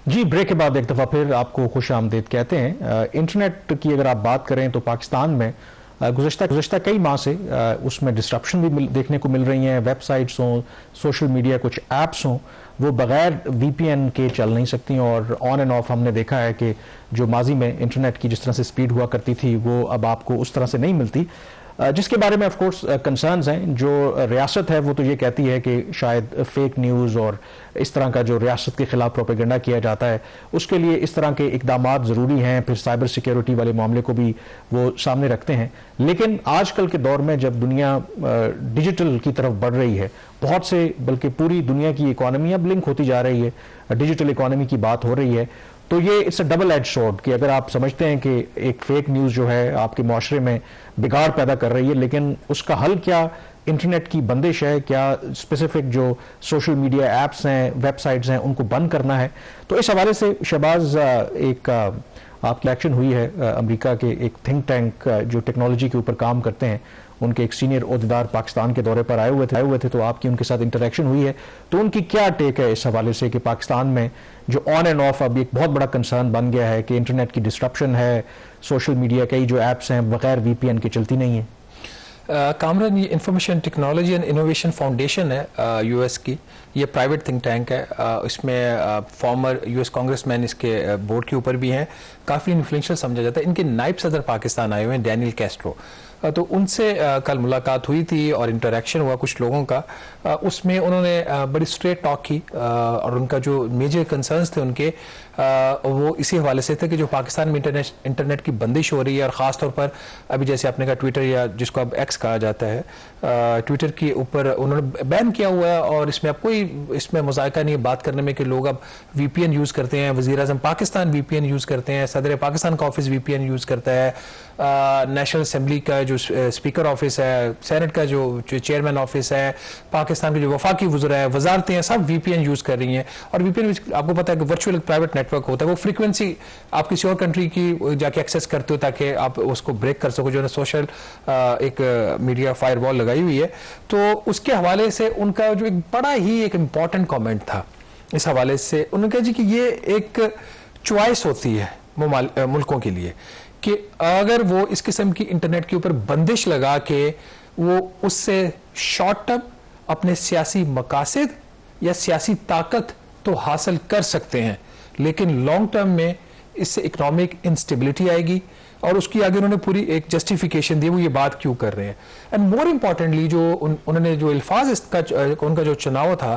जी, break के बाद एक दफ़ा फिर आपको खुश आमदीद कहते हैं। इंटरनेट की अगर आप बात करें तो पाकिस्तान में गुज़श्ता कई माह से उसमें डिस्ट्रप्शन भी देखने को मिल रही हैं। वेबसाइट्स हों, सोशल मीडिया कुछ ऐप्स हों, वो बग़ैर VPN के चल नहीं सकती। और ऑन एंड ऑफ हमने देखा है कि जो माजी में इंटरनेट की जिस तरह से स्पीड हुआ करती थी वो अब आपको उस तरह से नहीं मिलती, जिसके बारे में ऑफ कोर्स कंसर्न्स हैं। जो रियासत है वो तो ये कहती है कि शायद फेक न्यूज़ और इस तरह का जो रियासत के खिलाफ प्रोपेगेंडा किया जाता है उसके लिए इस तरह के इकदामात ज़रूरी हैं। फिर साइबर सिक्योरिटी वाले मामले को भी वो सामने रखते हैं। लेकिन आजकल के दौर में जब दुनिया डिजिटल की तरफ बढ़ रही है, बहुत से बल्कि पूरी दुनिया की इकॉनमी अब लिंक होती जा रही है, डिजिटल इकॉनमी की बात हो रही है, तो ये it's a double edge sword कि अगर आप समझते हैं कि एक फेक न्यूज़ जो है आपके माशरे में बिगाड़ पैदा कर रही है, लेकिन उसका हल क्या इंटरनेट की बंदिश है, क्या स्पेसिफिक जो सोशल मीडिया ऐप्स हैं, वेबसाइट्स हैं, उनको बंद करना है। तो इस हवाले से शहबाज, एक आपकी एक्शन हुई है अमेरिका के एक थिंक टैंक जो टेक्नोलॉजी के ऊपर काम करते हैं, उनके एक सीनियर ओहदेदार पाकिस्तान के दौरे पर आए हुए थे, तो आपकी उनके साथ इंटरेक्शन हुई है, तो उनकी क्या टेक है इस हवाले से कि पाकिस्तान में जो ऑन एंड ऑफ अब एक बहुत बड़ा कंसर्न बन गया है कि इंटरनेट की डिस्ट्रप्शन है, सोशल मीडिया कई जो ऐप्स हैं बगैर VPN के चलती नहीं है। कामरान, ये information technology and innovation foundation है US की, ये प्राइवेट थिंक टैंक है। इसमें फॉर्मर US कांग्रेसमैन इसके बोर्ड के ऊपर भी हैं, काफ़ी इन्फ्लुएंशियल समझा जाता है। इनके नायब सदर पाकिस्तान आए हुए हैं, डैनियल कैस्ट्रो, तो उनसे कल मुलाकात हुई थी और इंटरेक्शन हुआ कुछ लोगों का। उसमें उन्होंने बड़ी स्ट्रेट टॉक की और उनका जो मेजर कंसर्न्स थे उनके वो इसी हवाले से थे कि जो पाकिस्तान में इंटरनेट की बंदिश हो रही है, और ख़ास तौर पर अभी जैसे आपने कहा ट्विटर, या जिसको अब X कहा जाता है, ट्विटर के ऊपर उन्होंने बैन किया हुआ है। और इसमें अब कोई इसमें मुज़ायका नहीं है बात करने में कि लोग अब VPN यूज़ करते हैं। वज़ीर-ए-आज़म पाकिस्तान VPN यूज़ करते हैं, सदर पाकिस्तान का ऑफिस VPN यूज़ करता है, नेशनल असम्बली का जो स्पीकर ऑफिस है, सेनेट का जो चेयरमैन ऑफिस है, पाकिस्तान के जो वफाकी वज़रा है, वजारतें हैं, सब VPN यूज़ कर रही हैं। और VPN आपको पता है कि वर्चुअल प्राइवेट नेटवर्क होता है, वो फ्रीक्वेंसी आप किसी और कंट्री की जाके एक्सेस करते हो ताकि आप उसको ब्रेक कर सको, जो है सोशल एक मीडिया फायरवॉल लगाई हुई है। तो उसके हवाले से उनका जो एक बड़ा ही एक इम्पॉर्टेंट कॉमेंट था इस हवाले से, उन्होंने कहा जी कि ये एक चॉइस होती है मुल्कों के लिए कि अगर वो इस किस्म की इंटरनेट के ऊपर बंदिश लगा के वो उससे शॉर्ट टर्म अपने सियासी मकासद या सियासी ताकत तो हासिल कर सकते हैं, लेकिन लॉन्ग टर्म में इससे इकोनॉमिक इंस्टेबिलिटी आएगी। और उसकी आगे उन्होंने पूरी एक जस्टिफिकेशन दी, वो ये बात क्यों कर रहे हैं। एंड मोर इम्पॉर्टेंटली जो उन्होंने जो अल्फाज इसका उनका जो चुनाव था,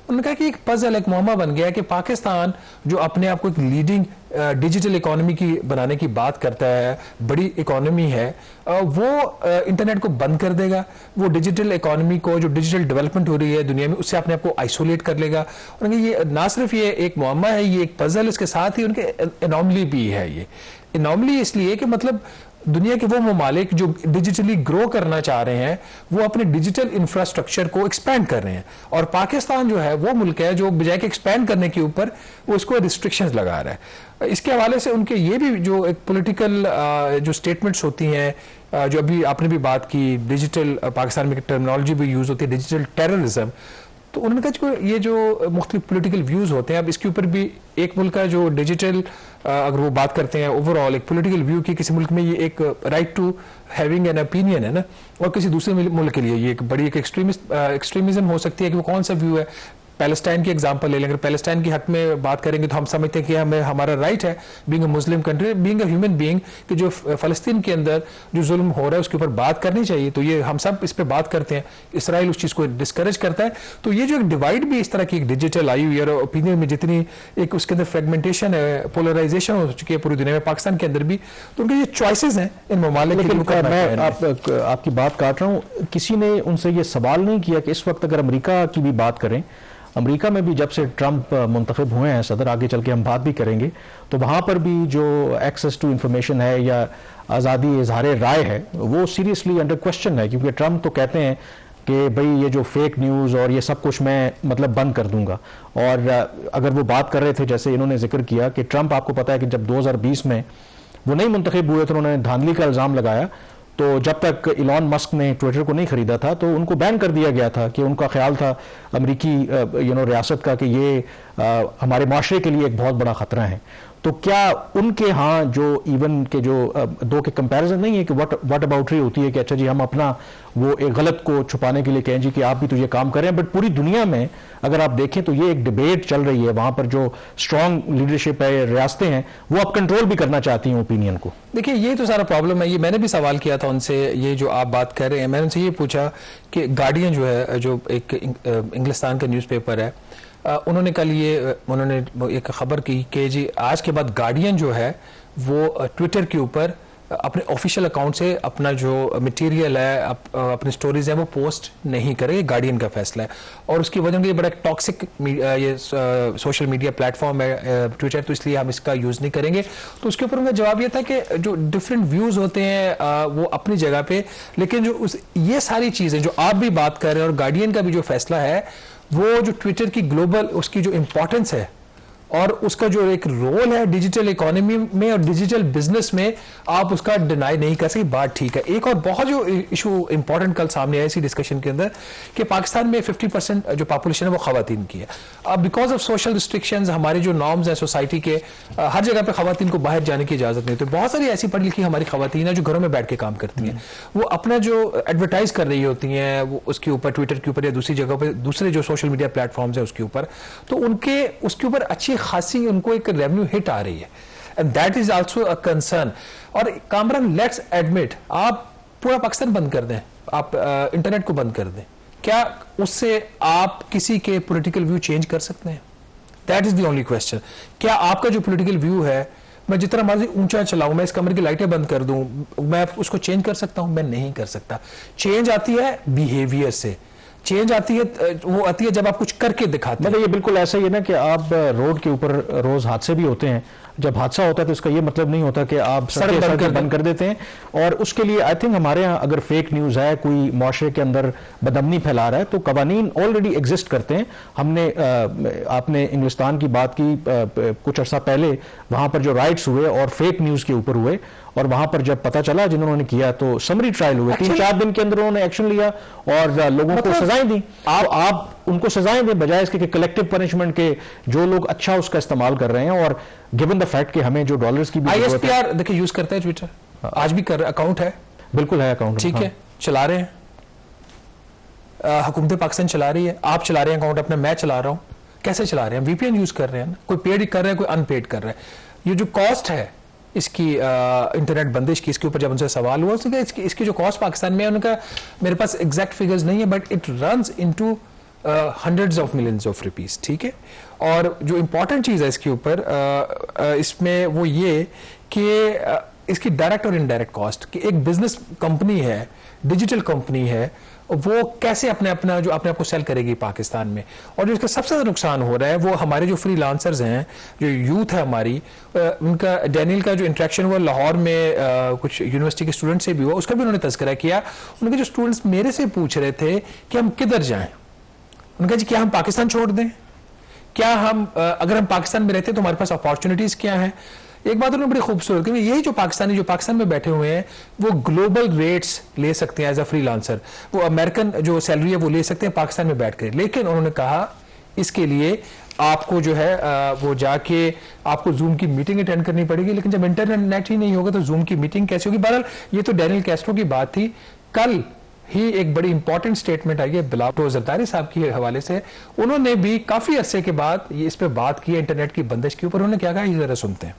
उन्होंने कहा कि एक पजल, एक मुअम्मा बन गया है कि पाकिस्तान जो अपने आप को एक लीडिंग डिजिटल इकोनॉमी की बनाने की बात करता है, बड़ी इकोनॉमी है, वो इंटरनेट को बंद कर देगा, वो डिजिटल इकोनॉमी को, जो डिजिटल डेवलपमेंट हो रही है दुनिया में, उससे अपने आप को आइसोलेट कर लेगा। उन्होंने ये ना सिर्फ ये एक मुअम्मा है, ये एक पजल, इसके साथ ही उनके एनॉमली भी है। ये एनॉमली इसलिए कि मतलब दुनिया के वो ममालिक जो डिजिटली ग्रो करना चाह रहे हैं वो अपने डिजिटल इंफ्रास्ट्रक्चर को एक्सपैंड कर रहे हैं, और पाकिस्तान जो है वो मुल्क है जो बजाय के एक्सपैंड करने के ऊपर वो इसको रिस्ट्रिक्शंस लगा रहा है। इसके हवाले से उनके ये भी जो एक पॉलिटिकल जो स्टेटमेंट्स होती हैं, जो अभी आपने भी बात की, डिजिटल पाकिस्तान में टर्मिनोलॉजी भी यूज़ होती है, डिजिटल टेररिज्म, तो उन्होंने कहा ये जो मुख्तलिफ पॉलिटिकल व्यूज़ होते हैं, अब इसके ऊपर भी एक मुल्क का जो डिजिटल अगर वो बात करते हैं ओवरऑल एक पॉलिटिकल व्यू की, किसी मुल्क में ये एक right to having an opinion है ना, और किसी दूसरे मुल्क के लिए ये एक बड़ी एक एक्सट्रीमिज्म हो सकती है कि वो कौन सा व्यू है। पैलेस्टाइन की एग्जांपल ले लें, अगर पैलेस्टाइन के हक में बात करेंगे तो हम समझते हैं कि हमें हमारा राइट है being a Muslim country, being a human being, कि जो फ़लस्तीन के अंदर जो जुल्म हो रहा है उसके ऊपर बात करनी चाहिए। तो ये हम सब इस पर बात करते हैं, इसराइल उस चीज़ को डिस्करेज करता है। तो ये जो एक डिवाइड भी इस तरह की एक डिजिटल आई हुई है, और ओपिनियन में जितनी एक उसके अंदर फ्रेगमेंटेशन है, पोलराइजेशन हो चुकी है पूरी दुनिया में, पाकिस्तान के अंदर भी, तो उनके ये चॉइसेस हैं इन ममालिक के। मैं आपकी बात काट रहा हूँ, किसी ने उनसे ये सवाल नहीं किया कि इस वक्त अगर अमेरिका की भी बात करें, अमेरिका में भी जब से ट्रंप मुंतखब हुए हैं सदर, आगे चल के हम बात भी करेंगे, तो वहाँ पर भी जो एक्सेस टू इंफॉर्मेशन है या आज़ादी इजहार राय है वो सीरियसली अंडर क्वेश्चन है, क्योंकि ट्रंप तो कहते हैं कि भाई ये जो फेक न्यूज़ और ये सब कुछ मैं मतलब बंद कर दूंगा। और अगर वो बात कर रहे थे, जैसे इन्होंने जिक्र किया कि ट्रंप, आपको पता है कि जब 2020 में वो नहीं मुंतखब हुए तो उन्होंने धांधली का इल्ज़ाम लगाया, तो जब तक इलॉन मस्क ने ट्विटर को नहीं खरीदा था तो उनको बैन कर दिया गया था कि उनका ख्याल था अमेरिकी रियासत का कि ये हमारे माशरे के लिए एक बहुत बड़ा खतरा है। तो क्या उनके यहाँ जो इवन के जो दो के कंपैरिजन नहीं है कि व्हाट अबाउटरी होती है कि अच्छा जी हम अपना वो एक गलत को छुपाने के लिए कहें जी कि आप भी तो ये काम करें, बट पूरी दुनिया में अगर आप देखें तो ये एक डिबेट चल रही है, वहां पर जो स्ट्रांग लीडरशिप है, रियासतें हैं, वो अब कंट्रोल भी करना चाहती हैं ओपिनियन को। देखिए ये तो सारा प्रॉब्लम है। ये मैंने भी सवाल किया था उनसे, ये जो आप बात कर रहे हैं, मैंने उनसे ये पूछा कि गार्डियन जो है, जो एक इंग्लिस्तान का न्यूज़पेपर है, उन्होंने कल ये उन्होंने एक खबर की कि जी आज के बाद गार्डियन जो है वो ट्विटर के ऊपर अपने ऑफिशियल अकाउंट से अपना जो मटेरियल है, अपनी स्टोरीज है, वो पोस्ट नहीं करे। गार्डियन का फैसला है और उसकी वजह ये बड़ा टॉक्सिक ये सोशल मीडिया प्लेटफॉर्म है ट्विटर, तो इसलिए हम इसका यूज नहीं करेंगे। तो उसके ऊपर उनका जवाब ये था कि जो डिफरेंट व्यूज होते हैं वो अपनी जगह पे, लेकिन जो ये सारी चीजें जो आप भी बात कर रहे हैं और गार्डियन का भी जो फैसला है, वो जो ट्विटर की ग्लोबल उसकी जो इंपॉर्टेंस है और उसका जो एक रोल है डिजिटल इकोनॉमी में और डिजिटल बिजनेस में, आप उसका डिनाई नहीं कर सकते। बात ठीक है। एक और बहुत जो इशू इंपॉर्टेंट कल सामने आया इसी डिस्कशन के अंदर कि पाकिस्तान में 50% जो पॉपुलेशन है वो खवातीन की है। अब बिकॉज ऑफ सोशल रिस्ट्रिक्शंस, हमारे जो नॉर्म्स हैं सोसाइटी के, हर जगह पे खवातीन को बाहर जाने की इजाजत नहीं। तो बहुत सारी ऐसी पढ़ी लिखी हमारी खवातीन है जो घरों में बैठ के काम करती हैं, वो अपना जो एडवर्टाइज कर रही होती हैं वो उसके ऊपर ट्विटर के ऊपर या दूसरी जगह पर, दूसरे जो सोशल मीडिया प्लेटफॉर्म्स है उसके ऊपर, तो उनके उसके ऊपर अच्छी खासी उनको एक रेवेन्यू हिट आ रही है, and that is also a concern. और कामरान, लेट्स एडमिट, आप पूरा पाकिस्तान बंद कर दें, आप इंटरनेट को बंद कर दें, क्या उससे आप किसी के पॉलिटिकल व्यू चेंज कर सकते हैं? That is the only question. क्या आपका जो पॉलिटिकल व्यू है, मैं जितना मर्जी ऊंचा चलाऊं, मैं इस कमरे की लाइटें बंद कर दूं, मैं उसको चेंज कर सकता हूं? मैं नहीं कर सकता। चेंज आती है बिहेवियर से, चेंज आती है वो आती है जब आप कुछ करके दिखाते हैं। मतलब ये बिल्कुल ऐसा ही है ना कि आप रोड के ऊपर रोज हादसे भी होते हैं, जब हादसा होता है तो इसका ये मतलब नहीं होता कि आप सड़क बंद कर देते हैं। और उसके लिए आई थिंक हमारे यहाँ अगर फेक न्यूज है, कोई माशरे के अंदर बदअमनी फैला रहा है, तो कवानीन ऑलरेडी एग्जिस्ट करते हैं। हमने आपने इंग्लिस्तान की बात की, कुछ अर्सा पहले वहां पर जो राइट्स हुए और फेक न्यूज के ऊपर हुए, और वहां पर जब पता चला जिन्होंने किया तो समरी ट्रायल हुए, 3-4 दिन के अंदर उन्होंने एक्शन लिया और लोगों को सजाएं दी। आप उनको सजाएं दें बजाय इसके कलेक्टिव पनिशमेंट के, जो लोग अच्छा उसका इस्तेमाल कर रहे हैं। और गिवन द फैक्ट कि हमें जो डॉलर्स की भी ISPR देखिए यूज करते हैं ट्विटर, आज भी कर अकाउंट है, बिल्कुल है अकाउंट, ठीक है, चला रहे हैं, हुकूमत पाकिस्तान चला रही है, आप चला रहे हैं अकाउंट अपना, मैं चला रहा हूं। कैसे चला रहे हैं? VPN यूज कर रहे हैं, कोई पेड कर रहा है, कोई अनपेड कर रहा है। ये जो कॉस्ट है इसकी इंटरनेट बंदिश की, इसके ऊपर जब उनसे सवाल हुआ उसने कहा इसकी जो कॉस्ट पाकिस्तान में है, उनका मेरे पास एग्जैक्ट फिगर्स नहीं है, but it runs into hundreds of millions of rupees, ठीक है। और जो इंपॉर्टेंट चीज़ है इसके ऊपर इसमें वो ये कि इसकी डायरेक्ट और इनडायरेक्ट कॉस्ट, कि एक बिजनेस कंपनी है, डिजिटल कंपनी है, वो कैसे अपने आप को सेल करेगी पाकिस्तान में। और जो इसका सबसे ज्यादा नुकसान हो रहा है वो हमारे जो फ्रीलांसर्स हैं, जो यूथ है हमारी, उनका डैनियल का जो इंटरेक्शन हुआ लाहौर में कुछ यूनिवर्सिटी के स्टूडेंट से भी हुआ, उसका भी उन्होंने तज़किरा किया। उनके जो स्टूडेंट्स मेरे से पूछ रहे थे कि हम किधर जाएं, उनका जी क्या हम पाकिस्तान छोड़ दें, क्या हम अगर हम पाकिस्तान में रहते तो हमारे पास अपॉर्चुनिटीज क्या हैं। एक बात उन्होंने बड़ी खूबसूरत की, यही जो पाकिस्तान में बैठे हुए हैं वो ग्लोबल रेट्स ले सकते हैं एज अ फ्रीलांसर, वो अमेरिकन जो सैलरी है वो ले सकते हैं पाकिस्तान में बैठकर, लेकिन उन्होंने कहा इसके लिए आपको जो है वो जाके आपको जूम की मीटिंग अटेंड करनी पड़ेगी। लेकिन जब इंटरनेट ही नहीं होगा तो जूम की मीटिंग कैसे होगी? बहरहाल ये तो डैनियल कैस्ट्रो की बात थी। कल ही एक बड़ी इंपॉर्टेंट स्टेटमेंट आई है बिलावल जरदारी साहब के हवाले से, उन्होंने भी काफी अरसे के बाद इस पे बात की इंटरनेट की बंदिश के ऊपर। उन्होंने क्या कहा ये जरा सुनते हैं।